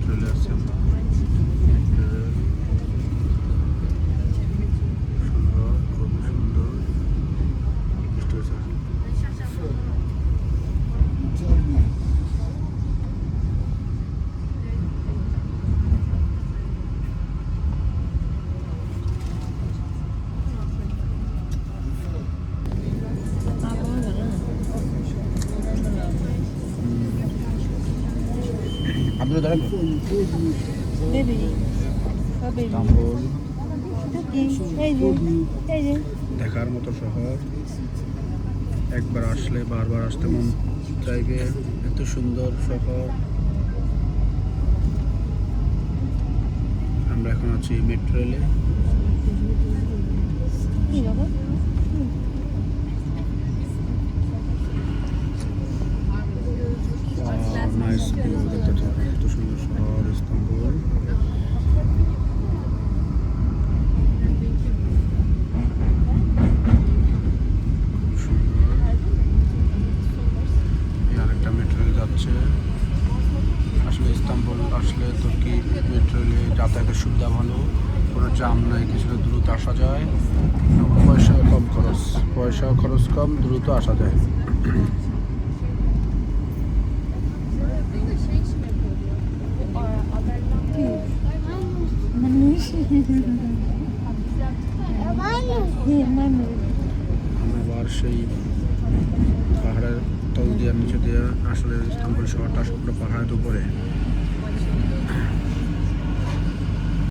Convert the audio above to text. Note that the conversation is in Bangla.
মেট্রোলে আছি আমরা। সুন্দর, খুব সুন্দর বৃষ্টি হচ্ছে। আপনারা জানেন ইস্তাম্বুল দেখার মতো শহর, একবার আসলে বারবার আসতে মন চাইবে, এত সুন্দর শহর। আমরা এখন আছি মেট্রো রেলে। নাইস ভিউ দেখতে পাচ্ছেন, এত সুন্দর শহর ইস্তাম্বুল। আরেকটা মেট্রো রেল যাচ্ছে। আসলে ইস্তাম্বুল আসলে তুর্কি মেট্রো রেলে যাতায়াতের সুবিধা ভালো, কোনো জাম নাই, কিছুটা দ্রুত আসা যায়, পয়সা খরচ কম, দ্রুত আসা যায়। আমরা আবার সেই পাহাড়ের তল দিয়ে নিচে দিয়ে, আসলে ইস্তাম্বুল শহরটা পুরো পাহাড়ের উপরে।